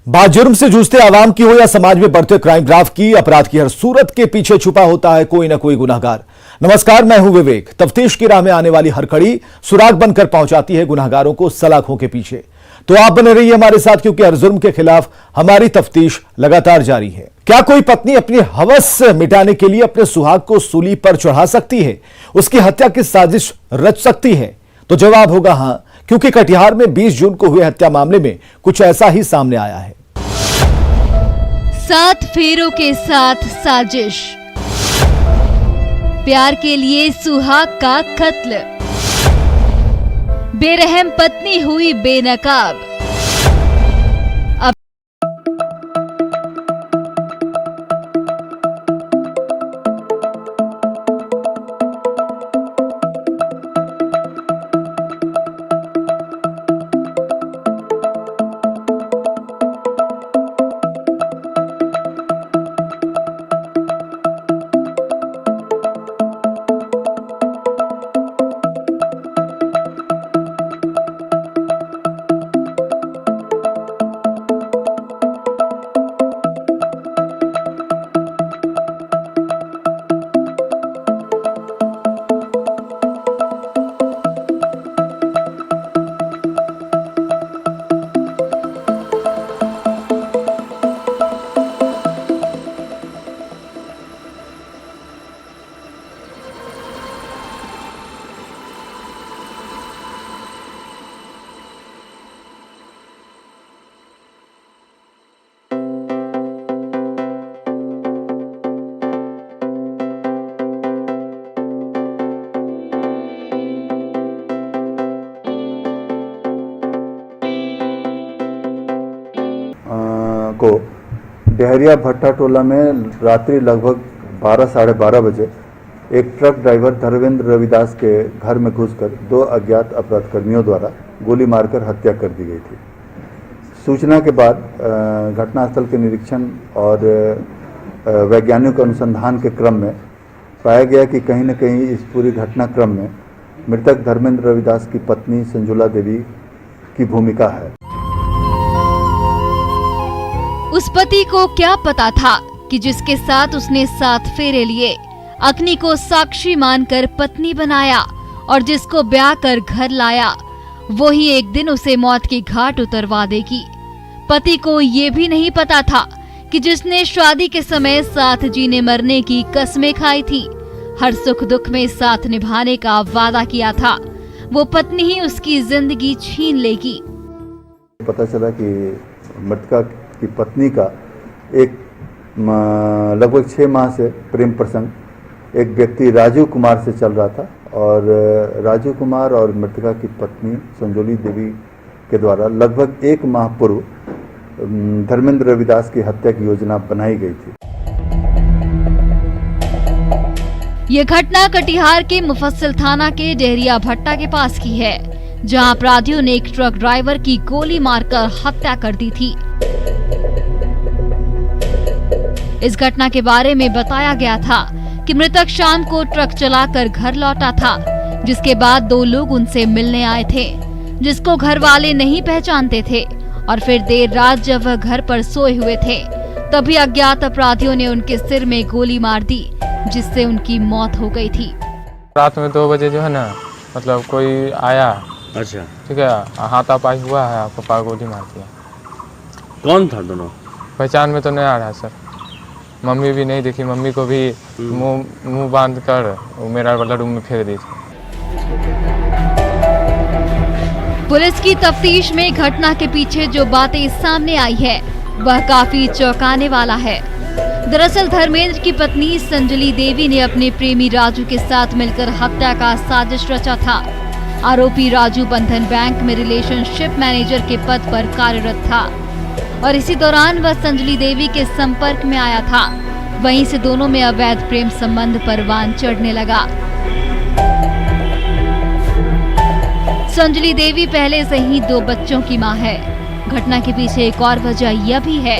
बात जुर्म से जूझते आवाम की हो या समाज में बढ़ते क्राइम ग्राफ की, अपराध की हर सूरत के पीछे छुपा होता है कोई ना कोई गुनहगार। नमस्कार, मैं हूं विवेक। तफ्तीश की राह में आने वाली हर कड़ी सुराग बनकर पहुंचाती है गुनहगारों को सलाखों के पीछे। तो आप बने रहिए हमारे साथ, क्योंकि हर जुर्म के खिलाफ हमारी तफ्तीश लगातार जारी है। क्या कोई पत्नी अपनी हवस मिटाने के लिए अपने सुहाग को सूली पर चढ़ा सकती है? उसकी हत्या की साजिश रच सकती है? तो जवाब होगा हां, क्योंकि कटिहार में 20 जून को हुए हत्या मामले में कुछ ऐसा ही सामने आया है। 7 फेरों के साथ साजिश, प्यार के लिए सुहाग का कत्ल, बेरहम पत्नी हुई बेनकाब। को डेहरिया भट्टा टोला में रात्रि लगभग 12 साढ़े 12 बजे एक ट्रक ड्राइवर धर्मेंद्र रविदास के घर में घुसकर 2 अज्ञात अपराधकर्मियों द्वारा गोली मारकर हत्या कर दी गई थी। सूचना के बाद घटनास्थल के निरीक्षण और वैज्ञानिक अनुसंधान के क्रम में पाया गया कि कहीं न कहीं इस पूरी घटनाक्रम में मृतक धर्मेंद्र रविदास की पत्नी संजुला देवी की भूमिका है। उस पति को क्या पता था कि जिसके साथ उसने 7 फेरे लिए, अग्नि को साक्षी मानकर पत्नी बनाया और जिसको ब्याह कर घर लाया, वो ही एक दिन उसे मौत की घाट उतरवा देगी। पति को ये भी नहीं पता था कि जिसने शादी के समय साथ जीने मरने की कस्में खाई थी, हर सुख दुख में साथ निभाने का वादा किया था, वो पत्नी ही उसकी जिंदगी छीन लेगी। पता चला कि मृतका की पत्नी का एक लगभग 6 माह से प्रेम प्रसंग एक व्यक्ति राजू कुमार से चल रहा था और राजू कुमार और मृतका की पत्नी संजोली देवी के द्वारा लगभग 1 माह पूर्व धर्मेंद्र रविदास की हत्या की योजना बनाई गई थी। ये घटना कटिहार के मुफस्सिल थाना के डेहरिया भट्टा के पास की है, जहां अपराधियों ने एक ट्रक ड्राइवर की गोली मारकर हत्या कर दी थी। इस घटना के बारे में बताया गया था कि मृतक शाम को ट्रक चलाकर घर लौटा था, जिसके बाद 2 लोग उनसे मिलने आए थे, जिसको घर वाले नहीं पहचानते थे, और फिर देर रात जब वह घर पर सोए हुए थे, तभी अज्ञात अपराधियों ने उनके सिर में गोली मार दी, जिससे उनकी मौत हो गई थी। रात में 2 बजे जो है ना, मतलब कोई आया, अच्छा, ठीक है, हाथापाई हुआ है, आपको पार गोली मार दिया। कौन था दोनों? पहचान में तो नहीं आ रहा है सर। मम्मी भी नहीं देखी, मम्मी को भी मुंह बांध कर मेरा वाला रूम में फेंक दी थी। पुलिस की तफ्तीश में घटना के पीछे जो बातें सामने आई है, वह काफी चौंकाने वाला है। दरअसल धर्मेंद्र की पत्नी संजली देवी ने अपने प्रेमी राजू के साथ मिलकर हत्या का साजिश रचा था। आरोपी राजू बंधन बैंक में रिलेशनशिप मैनेजर के पद पर कार्यरत था और इसी दौरान वह संजली देवी के संपर्क में आया था। वहीं से दोनों में अवैध प्रेम संबंध परवान चढ़ने लगा। संजली देवी पहले से ही 2 बच्चों की मां है। घटना के पीछे एक और वजह यह भी है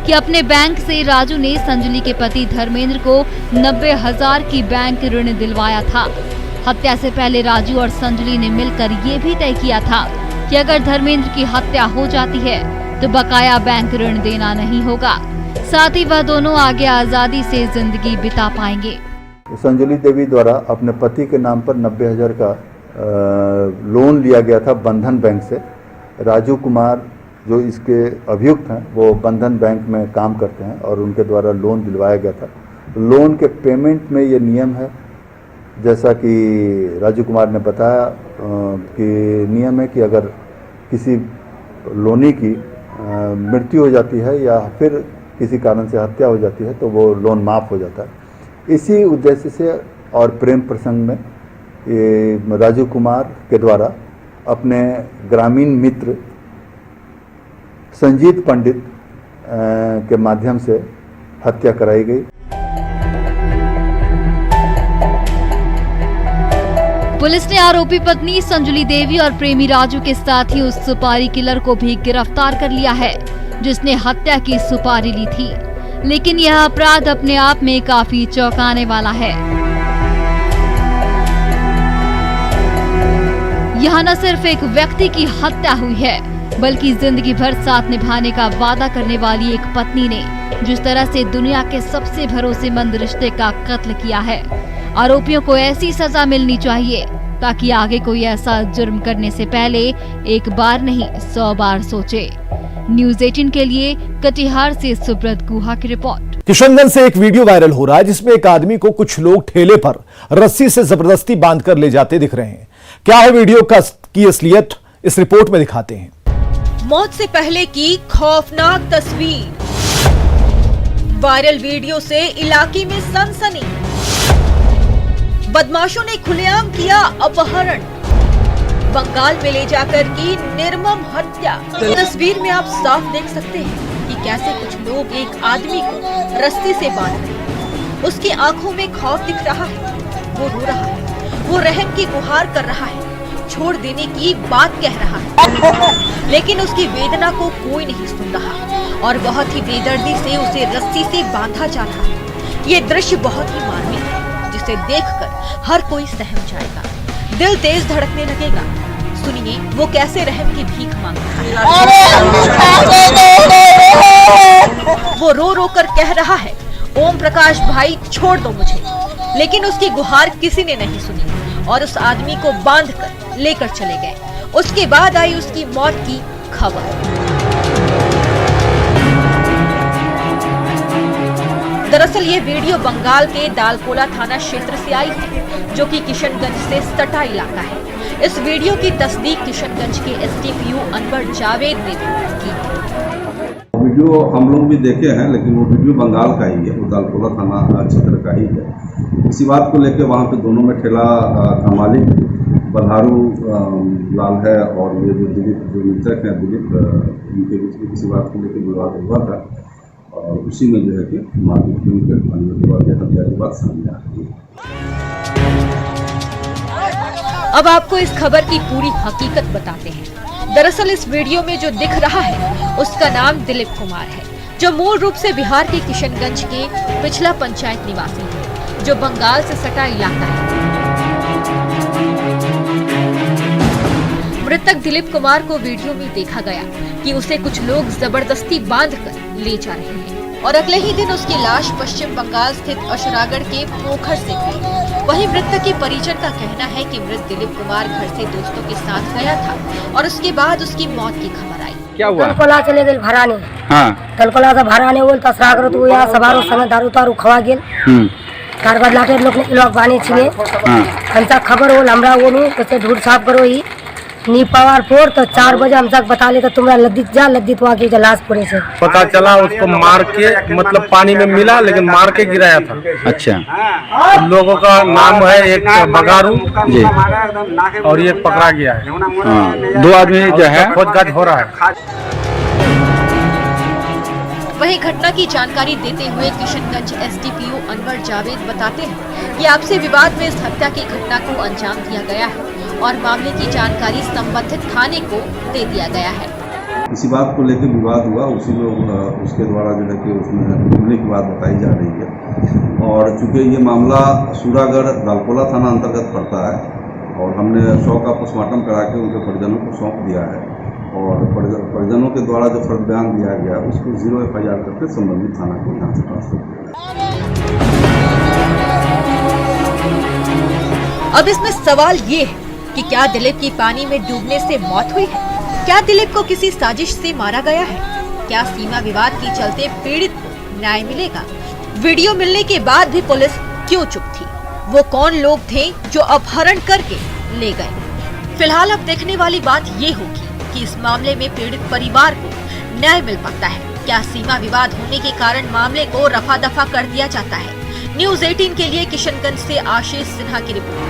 कि अपने बैंक से राजू ने संजली के पति धर्मेंद्र को 90,000 की बैंक ऋण दिलवाया था। हत्या से पहले राजू और संजली ने मिलकर ये भी तय किया था कि अगर धर्मेंद्र की हत्या हो जाती है तो बकाया बैंक ऋण देना नहीं होगा। साथ ही वह दोनों आगे आजादी से जिंदगी बिता पाएंगे। संजुली देवी द्वारा अपने पति के नाम पर 90,000 का लोन लिया गया था बंधन बैंक से। राजू कुमार जो इसके अभियुक्त हैं वो बंधन बैंक में काम करते हैं और उनके द्वारा लोन दिलवाया गया था। लोन के पेमेंट में ये नियम है, जैसा कि राजू कुमार ने बताया कि नियम है कि अगर किसी लोनी की मृत्यु हो जाती है या फिर किसी कारण से हत्या हो जाती है तो वो लोन माफ़ हो जाता है। इसी उद्देश्य से और प्रेम प्रसंग में ये राजू कुमार के द्वारा अपने ग्रामीण मित्र संजीत पंडित के माध्यम से हत्या कराई गई। पुलिस ने आरोपी पत्नी संजुली देवी और प्रेमी राजू के साथ ही उस सुपारी किलर को भी गिरफ्तार कर लिया है जिसने हत्या की सुपारी ली थी। लेकिन यह अपराध अपने आप में काफी चौंकाने वाला है। यहाँ न सिर्फ एक व्यक्ति की हत्या हुई है बल्कि जिंदगी भर साथ निभाने का वादा करने वाली एक पत्नी ने जिस तरह से दुनिया के सबसे भरोसेमंद रिश्ते का कत्ल किया है। आरोपियों को ऐसी सजा मिलनी चाहिए ताकि आगे कोई ऐसा जुर्म करने से पहले एक बार नहीं 100 बार सोचे। न्यूज़ 18 के लिए कटिहार से सुब्रत गुहा की रिपोर्ट। किशनगंज से एक वीडियो वायरल हो रहा है जिसमें एक आदमी को कुछ लोग ठेले पर रस्सी से जबरदस्ती बांधकर ले जाते दिख रहे हैं। क्या है वीडियो की असलियत, इस रिपोर्ट में दिखाते हैं। मौत से पहले की खौफनाक तस्वीर। वायरल वीडियो से इलाके में सनसनी। बदमाशों ने खुलेआम किया अपहरण। बंगाल में ले जाकर की निर्मम हत्या। तस्वीर में आप साफ देख सकते हैं कि कैसे कुछ लोग एक आदमी को रस्सी से बांध रहे हैं। उसकी आंखों में खौफ दिख रहा है, वो रो रहा है, वो रहम की गुहार कर रहा है, छोड़ देने की बात कह रहा है, लेकिन उसकी वेदना को कोई नहीं सुन रहा और बहुत ही बेदर्दी से उसे रस्सी से बांधा जा रहा है। ये दृश्य बहुत ही मार्मिक है जिसे देखकर हर कोई सहम जाएगा, दिल तेज धड़कने लगेगा। सुनिए वो कैसे रहम की भीख मांग रहा है। वो रो रो कर कह रहा है, ओम प्रकाश भाई छोड़ दो मुझे, लेकिन उसकी गुहार किसी ने नहीं सुनी और उस आदमी को बांधकर लेकर चले गए। उसके बाद आई उसकी मौत की खबर। दरअसल ये वीडियो बंगाल के दालकोला थाना क्षेत्र से आई है जो कि किशनगंज से सटा इलाका है। इस वीडियो की तस्दीक किशनगंज के एसडीपीओ अनवर जावेद ने की। वीडियो हम लोग भी देखे हैं लेकिन वो वीडियो बंगाल का ही है, वो दालकोला थाना क्षेत्र का ही है। इसी बात को लेकर वहाँ पे दोनों में ठेला का मालिक बल्हारू लाल है और ये जो दिलीप जो मृतक है दिलीप, उनके बीच में किसी बात को लेकर विवाद हुआ था और उसी में जो है कि मारपीट की हत्या की बात सामने आ रही है। अब आपको इस खबर की पूरी हकीकत बताते हैं। दरअसल इस वीडियो में जो दिख रहा है उसका नाम दिलीप कुमार है, जो मूल रूप से बिहार के किशनगंज के पिछला पंचायत निवासी है, जो बंगाल से सटा इलाका है। मृतक दिलीप कुमार को वीडियो में देखा गया कि उसे कुछ लोग जबरदस्ती बांधकर ले जा रहे हैं और अगले ही दिन उसकी लाश पश्चिम बंगाल स्थित अशरागढ़ के पोखर से मिली। वहीं मृतक के परिजन का कहना है कि मृत दिलीप कुमार घर से दोस्तों के साथ गया था और उसके बाद उसकी मौत की खबर आई। क्या हुआ? तलकोला चले गए भराने। हाँ। तलकोला से भराने बोल अशरागढ़ तो या सवारों संग दारू तारू खवा गेल। तार बाद लाटे लोग ने लोग पानी छिने। हमसा खबर होल हमरा वो नु कैसे ढूंढ साफ करो ही नी पावर फोर तो 4 बजे हम तक बता ले तो तुम्हारा लद्दित वहाँ की लाश पड़े से पता चला उसको मार के मतलब पानी में मिला लेकिन मार के गिराया था। अच्छा। लोगों का नाम है एक बगारू जी और एक पकड़ा गया है। हाँ। 2 आदमी जो है खोजगाछ हो रहा है। वहीं घटना की जानकारी देते हुए किशनगंज एसडीपीओ अनवर जावेद बताते हैं कि आपसी विवाद में इस हत्या की घटना को अंजाम दिया गया है और मामले की जानकारी संबंधित थाने को दे दिया गया है। इसी बात को लेकर विवाद हुआ, उसी लोग उसके द्वारा जो है कि उसमें हमले की बात बताई जा रही है और चूंकि ये मामला सूरागढ़ दालकोला थाना अंतर्गत पड़ता है और हमने शव का पोस्टमार्टम करा के उनके परिजनों को सौंप दिया है और परिजनों के द्वारा जो फर्द बयान दिया गया उसको 0 FIR करके संबंधित थाना को यहाँ से ट्रांसफर किया। अब इसमें सवाल ये है कि क्या दिलीप की पानी में डूबने से मौत हुई है? क्या दिलीप को किसी साजिश से मारा गया है? क्या सीमा विवाद के चलते पीड़ित को न्याय मिलेगा? वीडियो मिलने के बाद भी पुलिस क्यों चुप थी? वो कौन लोग थे जो अपहरण करके ले गए? फिलहाल अब देखने वाली बात ये होगी कि इस मामले में पीड़ित परिवार को न्याय मिल पाता है। क्या सीमा विवाद होने के कारण मामले को रफा दफा कर दिया जाता है? न्यूज़ 18 के लिए किशनगंज से आशीष सिन्हा की रिपोर्ट।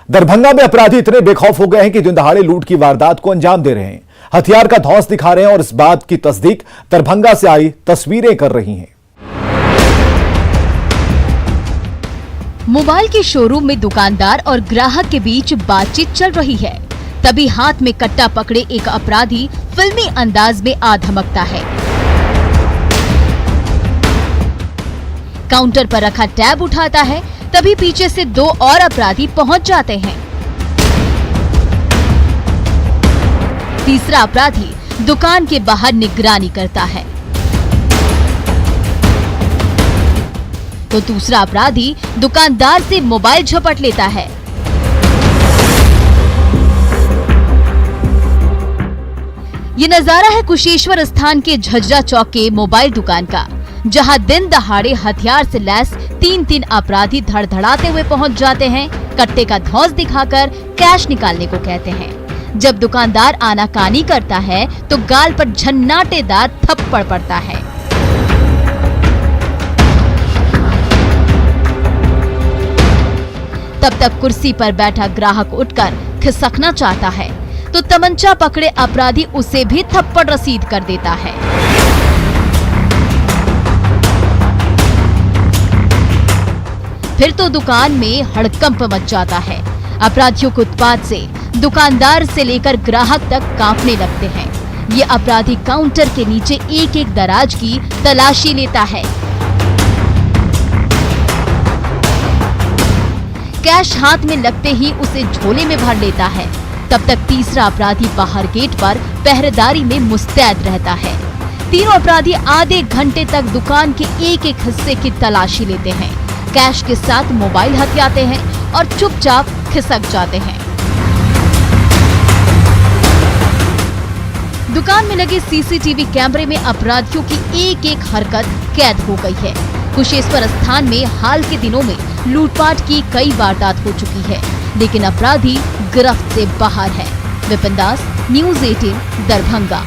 दरभंगा में अपराधी इतने बेखौफ हो गए हैं कि दिन दहाड़े लूट की वारदात को अंजाम दे रहे हैं, हथियार का धौंस दिखा रहे हैं और इस बात की तस्दीक दरभंगा से आई तस्वीरें कर रही हैं। मोबाइल के शोरूम में दुकानदार और ग्राहक के बीच बातचीत चल रही है। तभी हाथ में कट्टा पकड़े एक अपराधी फिल्मी अंदाज में आ धमकता है। काउंटर पर रखा टैब उठाता है, तभी पीछे से 2 और अपराधी पहुंच जाते हैं। तीसरा अपराधी दुकान के बाहर निगरानी करता है, तो दूसरा अपराधी दुकानदार से मोबाइल झपट लेता है। ये नजारा है कुशेश्वर स्थान के झज्जरा चौक के मोबाइल दुकान का, जहां दिन दहाड़े हथियार से लैस 3 अपराधी धड़धड़ाते हुए पहुंच जाते हैं। कट्टे का धौंस दिखाकर कैश निकालने को कहते हैं। जब दुकानदार आनाकानी करता है तो गाल पर झन्नाटेदार थप्पड़ पड़ता है। तब तक कुर्सी पर बैठा ग्राहक उठकर खिसकना चाहता है, तो तमंचा पकड़े अपराधी उसे भी थप्पड़ रसीद कर देता है। फिर तो दुकान में हड़कंप मच जाता है। अपराधियों के उत्पात से दुकानदार से लेकर ग्राहक तक कांपने लगते हैं। ये अपराधी काउंटर के नीचे एक एक दराज की तलाशी लेता है। कैश हाथ में लगते ही उसे झोले में भर लेता है। तब तक तीसरा अपराधी बाहर गेट पर पहरेदारी में मुस्तैद रहता है। तीनों अपराधी आधे घंटे तक दुकान के एक एक हिस्से की तलाशी लेते हैं, कैश के साथ मोबाइल हथियाते हैं और चुपचाप खिसक जाते हैं। दुकान में लगे सीसीटीवी कैमरे में अपराधियों की एक एक हरकत कैद हो गई है। कुशेश्वर स्थान में हाल के दिनों में लूटपाट की कई वारदात हो चुकी है, लेकिन अपराधी गिरफ्त से बाहर है। विपिन दास, न्यूज़ 18, दरभंगा।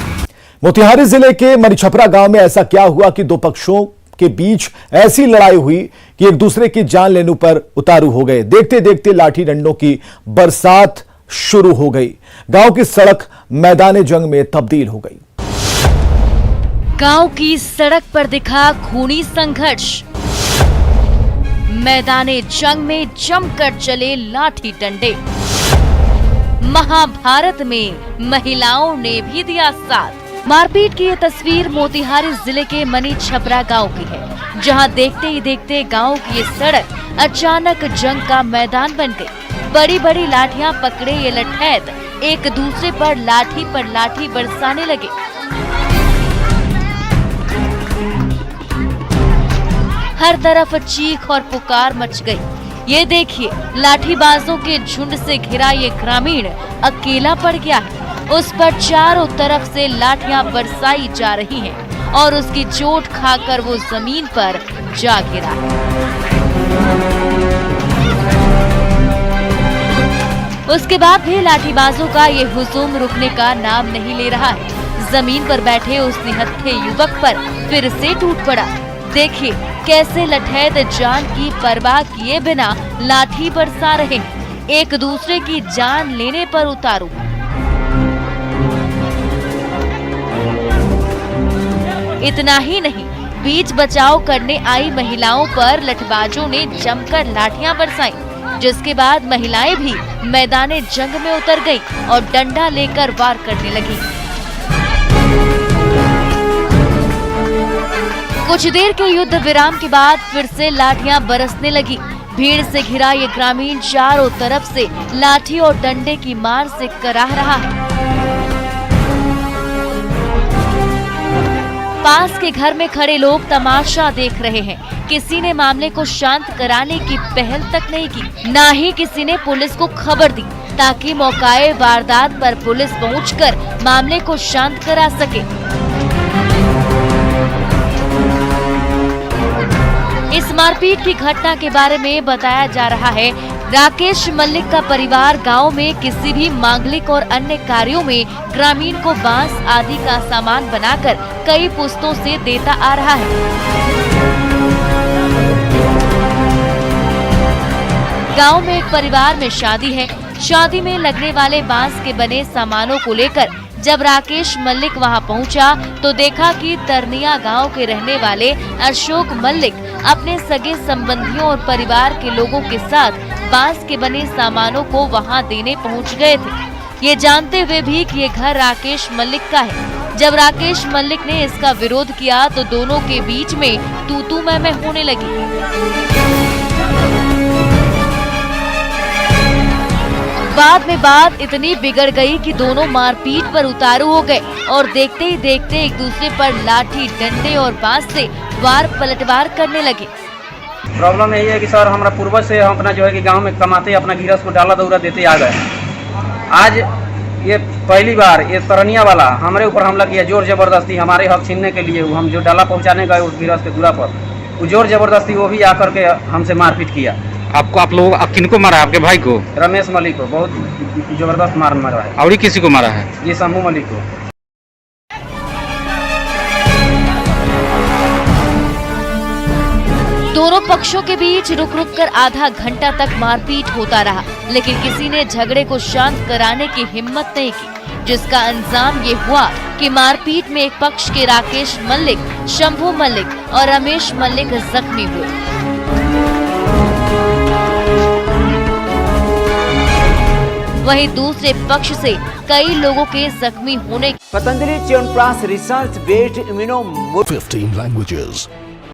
मोतिहारी जिले के मरीछपरा गांव में ऐसा क्या हुआ कि 2 पक्षों के बीच ऐसी लड़ाई हुई कि एक दूसरे की जान लेने पर उतारू हो गए। देखते देखते लाठी डंडों की बरसात शुरू हो गई। गांव की सड़क मैदान जंग में तब्दील हो गई। गांव की सड़क पर दिखा खूनी संघर्ष। मैदाने जंग में जमकर चले लाठी डंडे। महाभारत में महिलाओं ने भी दिया साथ। मारपीट की ये तस्वीर मोतिहारी जिले के मनीछपरा गांव की है, जहां देखते ही देखते गांव की ये सड़क अचानक जंग का मैदान बन गई। बड़ी बड़ी लाठियां पकड़े ये लठैत एक दूसरे पर लाठी बरसाने लगे। हर तरफ चीख और पुकार मच गई। ये देखिए, लाठीबाजों के झुंड से घिरा ये ग्रामीण अकेला पड़ गया है। उस पर चारों तरफ से लाठियां बरसाई जा रही हैं और उसकी चोट खाकर वो जमीन पर जा गिरा। उसके बाद भी लाठीबाजों का ये हुजूम रुकने का नाम नहीं ले रहा है। जमीन पर बैठे उस निहत्थे युवक पर फिर से टूट पड़ा। देखिए कैसे लठैत जान की परवाह किए बिना लाठी बरसा रहे हैं, एक दूसरे की जान लेने पर उतारू। इतना ही नहीं, बीच बचाव करने आई महिलाओं पर लठबाजों ने जमकर लाठियां बरसाई, जिसके बाद महिलाएं भी मैदाने जंग में उतर गईं और डंडा लेकर वार करने लगी। कुछ देर के युद्ध विराम के बाद फिर से लाठियां बरसने लगी। भीड़ से घिरा ये ग्रामीण चारों तरफ से लाठी और डंडे की मार से कराह रहा है। पास के घर में खड़े लोग तमाशा देख रहे हैं। किसी ने मामले को शांत कराने की पहल तक नहीं की, ना ही किसी ने पुलिस को खबर दी ताकि मौकाए वारदात पर पुलिस पहुंचकर मामले को शांत करा सके। इस मारपीट की घटना के बारे में बताया जा रहा है, राकेश मल्लिक का परिवार गांव में किसी भी मांगलिक और अन्य कार्यों में ग्रामीण को बांस आदि का सामान बनाकर कई पुस्तों से देता आ रहा है। गांव में एक परिवार में शादी है। शादी में लगने वाले बांस के बने सामानों को लेकर जब राकेश मल्लिक वहां पहुंचा तो देखा कि तरनिया गांव के रहने वाले अशोक मल्लिक अपने सगे संबंधियों और परिवार के लोगों के साथ बांस के बने सामानों को वहां देने पहुंच गए थे, ये जानते हुए भी कि ये घर राकेश मल्लिक का है। जब राकेश मल्लिक ने इसका विरोध किया तो दोनों के बीच में तू-तू मैं होने लगी। बाद में बात इतनी बिगड़ गई कि दोनों मारपीट पर उतारू हो गए और देखते ही देखते एक दूसरे पर लाठी, डंडे और बांस से वार पलटवार करने लगे। प्रॉब्लम यही है कि सर हमारा पूर्वज से हम अपना जो है कि गांव में कमाते अपना गिरस को डाला दौरा देते आ गए। आज ये पहली बार ये तरनिया वाला हमारे ऊपर हमला किया, जोर जबरदस्ती हमारे हक छीनने के लिए। हम जो डाला पहुंचाने गए उस गिरस के दूरा पर, वो जोर जबरदस्ती वो भी आकर के हमसे मारपीट किया। आपको आप लोग किनको मारा? आपके भाई को? रमेश मलिक को बहुत जबरदस्त मारा है। और किसी को मारा है? ये शंभू मलिक को। दोनों पक्षों के बीच रुक रुक कर आधा घंटा तक मारपीट होता रहा, लेकिन किसी ने झगड़े को शांत कराने की हिम्मत नहीं की, जिसका अंजाम ये हुआ कि मारपीट में एक पक्ष के राकेश मल्लिक, शंभू मल्लिक और रमेश मल्लिक जख्मी हुए। वहीं दूसरे पक्ष से कई लोगों के जख्मी होने। Patanjali chyawanprash research based immuno 15 languages